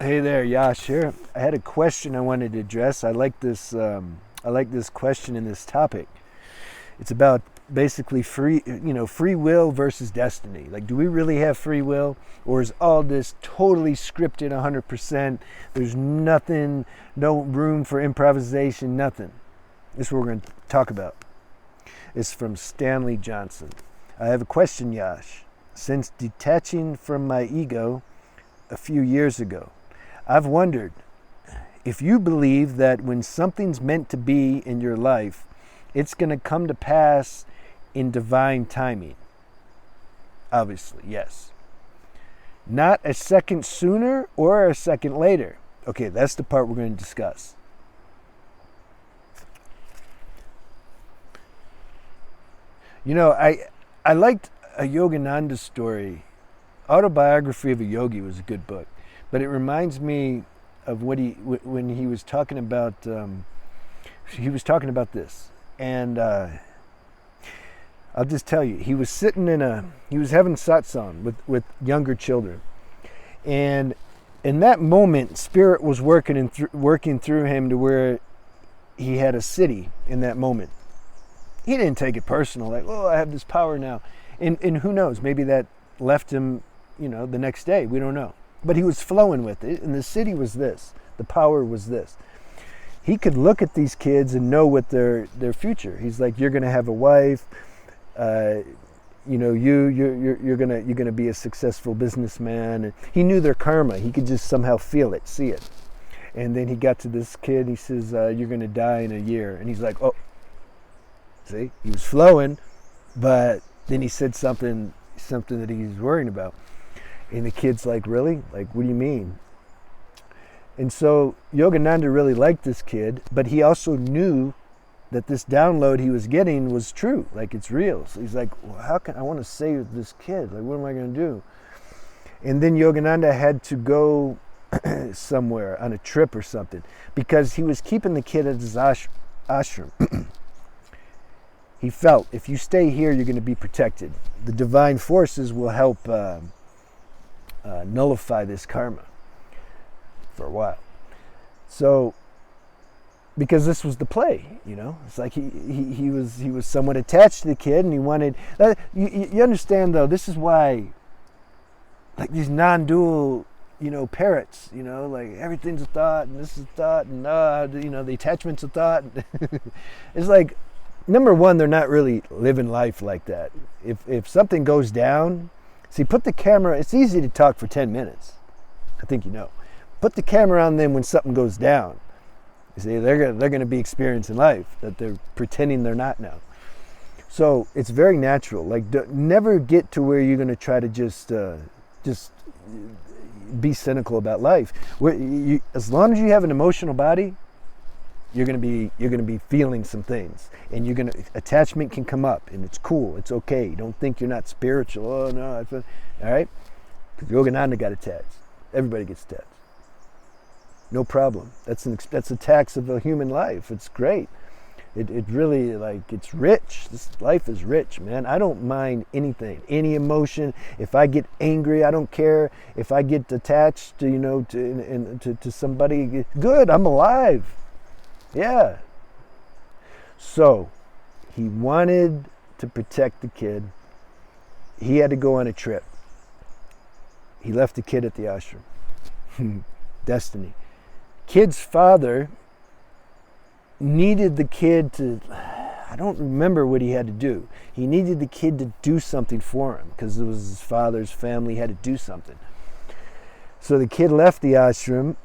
Hey there, Yash here. I had a question I wanted to address. I like this. I like this question and this topic. It's about basically free will versus destiny. Like, do we really have free will, or is all this totally scripted, 100%? There's nothing, no room for improvisation, nothing. This is what we're going to talk about. It's from Stanley Johnson. I have a question, Yash. Since detaching from my ego a few years ago, I've wondered if you believe that when something's meant to be in your life, it's going to come to pass in divine timing. Obviously, yes. Not a second sooner or a second later. Okay, that's the part we're going to discuss. You know, I liked a Yogananda Story. Autobiography of a Yogi was a good book, but it reminds me of what when he was talking about this, and I'll just tell you, he was he was having satsang with younger children, and in that moment, Spirit was working through him to where he had a city in that moment. He didn't take it personal, like, oh, I have this power now. And who knows, maybe that left him, the next day. We don't know. But he was flowing with it, and the city was this. The power was this. He could look at these kids and know what their future. He's like, you're going to have a wife. You're gonna be a successful businessman. And he knew their karma. He could just somehow feel it, see it. And then he got to this kid. He says, you're going to die in a year. And he's like, oh. See, he was flowing, but then he said something that he's worrying about. And the kid's like, really? Like, what do you mean? And so Yogananda really liked this kid, but he also knew that this download he was getting was true. Like, it's real. So he's like, well, I want to save this kid. Like, what am I going to do? And then Yogananda had to go somewhere on a trip or something because he was keeping the kid at his ashram. He felt, if you stay here, you're going to be protected. The divine forces will help nullify this karma for a while. So, because this was the play, it's like he was somewhat attached to the kid, and he wanted. You understand, though. This is why, like these non-dual, parrots. Like everything's a thought, and this is a thought, and the attachment's a thought. It's like, number one, they're not really living life like that. If something goes down, see, put the camera. It's easy to talk for 10 minutes. I think you know. Put the camera on them when something goes down. You see, they're going to be experiencing life that they're pretending they're not now. So it's very natural. Like, never get to where you're going to try to just be cynical about life. As long as you have an emotional body, you're going to be feeling some things, and attachment can come up, and it's cool. It's okay. Don't think you're not spiritual. Oh no, all right? Because Yogananda got attached. Everybody gets attached. No problem. That's a tax of a human life. It's great. It really, like, it's rich. This life is rich, man. I don't mind anything, any emotion. If I get angry, I don't care. If I get attached to somebody, good. I'm alive. Yeah. So, he wanted to protect the kid. He had to go on a trip. He left the kid at the ashram. Destiny. Kid's father needed the kid to, I don't remember what he had to do. He needed the kid to do something for him because it was his father's family. He had to do something. So the kid left the ashram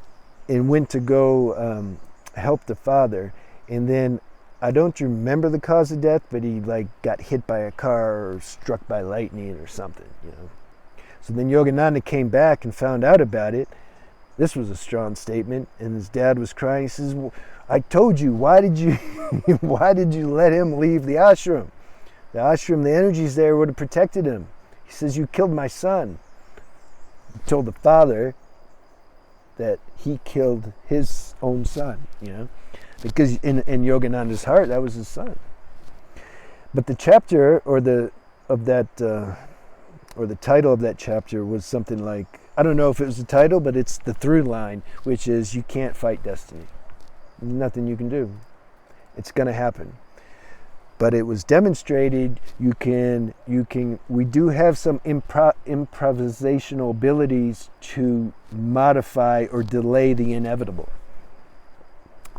and went to go help the father, and then I don't remember the cause of death, but he got hit by a car or struck by lightning or something, So then Yogananda came back and found out about it. This was a strong statement, and his dad was crying. He says, well, I told you, why did you let him leave the ashram? The ashram, the energies there would have protected him. He says, you killed my son. He told the father that he killed his own son, because in Yogananda's heart, that was his son. But the chapter, or the title of that chapter was something like, I don't know if it was the title, but it's the through line, which is you can't fight destiny. Nothing you can do. It's going to happen. But it was demonstrated we do have some improvisational abilities to modify or delay the inevitable.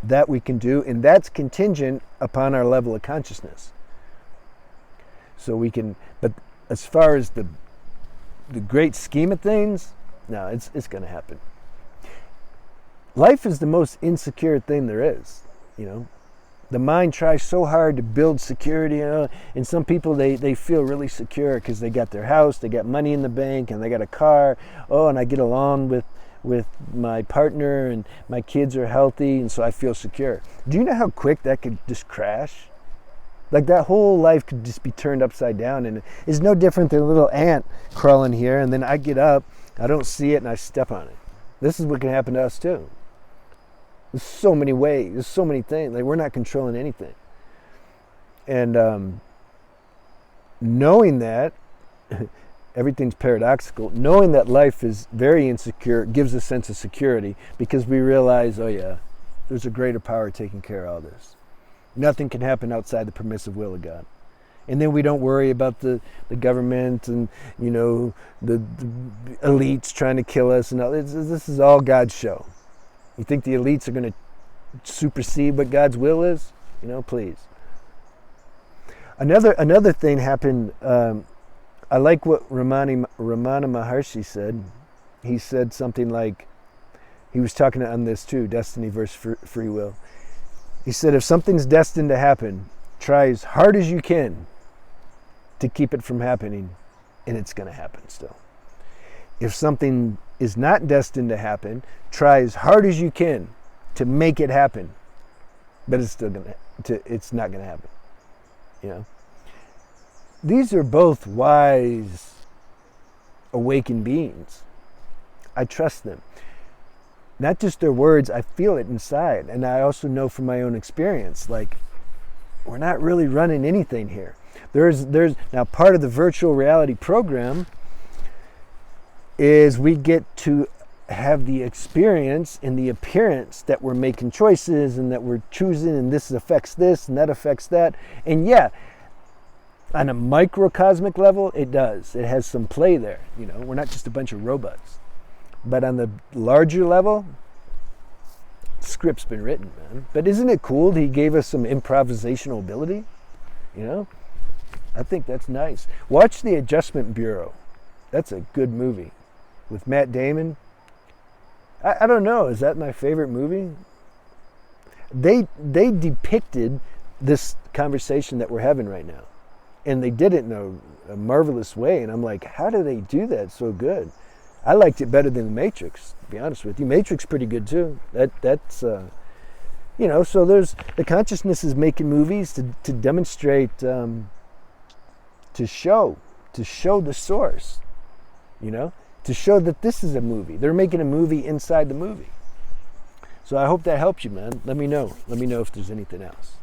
That we can do, and that's contingent upon our level of consciousness. So we can, but as far as the great scheme of things, no, it's going to happen. Life is the most insecure thing there is, you know. The mind tries so hard to build security, and some people, they feel really secure because they got their house, they got money in the bank, and they got a car. Oh, and I get along with my partner, and my kids are healthy, and so I feel secure. Do you know how quick that could just crash? Like that whole life could just be turned upside down, and it's no different than a little ant crawling here, and then I get up, I don't see it, and I step on it. This is what can happen to us too. There's so many ways, there's so many things, like we're not controlling anything. And knowing that, everything's paradoxical, knowing that life is very insecure gives a sense of security, because we realize, oh yeah, there's a greater power taking care of all this. Nothing can happen outside the permissive will of God. And then we don't worry about the government and, you know, the elites trying to kill us. And all. This is all God's show. You think the elites are going to supersede what God's will is? You know, please. Another thing happened. I like what Ramana Maharshi said. He said something like, he was talking on this too, destiny versus free will. He said, if something's destined to happen, try as hard as you can to keep it from happening, and it's going to happen still. If something is not destined to happen, try as hard as you can to make it happen, but it's not going to happen. You know, these are both wise, awakened beings. I trust them. Not just their words, I feel it inside. And I also know from my own experience, like, we're not really running anything here. There's now part of the virtual reality program is we get to have the experience and the appearance that we're making choices and that we're choosing, and this affects this and that affects that. And yeah, on a microcosmic level, it does. It has some play there. You know, we're not just a bunch of robots. But on the larger level, script's been written, man. But isn't it cool that he gave us some improvisational ability? You know? I think that's nice. Watch The Adjustment Bureau. That's a good movie. With Matt Damon. I don't know, is that my favorite movie? They depicted this conversation that we're having right now. And they did it in a marvelous way. And I'm like, how do they do that so good? I liked it better than The Matrix, to be honest with you. Matrix pretty good too. That's you know, so there's the consciousness is making movies to demonstrate, to show the source, you know, to show that this is a movie. They're making a movie inside the movie. So I hope that helps you, man. Let me know. Let me know if there's anything else.